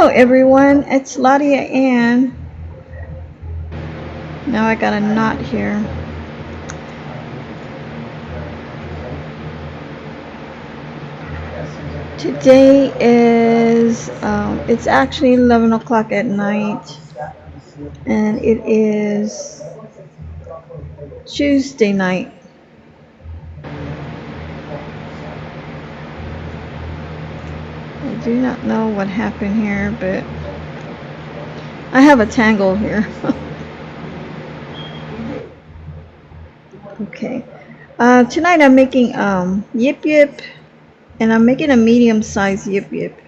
Hello everyone, it's Laudiaann. Now I got a knot here. Today is, it's actually 11 o'clock at night, and it is Tuesday night. I do not know what happened here, but I have a tangle here. Okay. Tonight I'm making yip yip, and I'm making a medium-sized yip yip.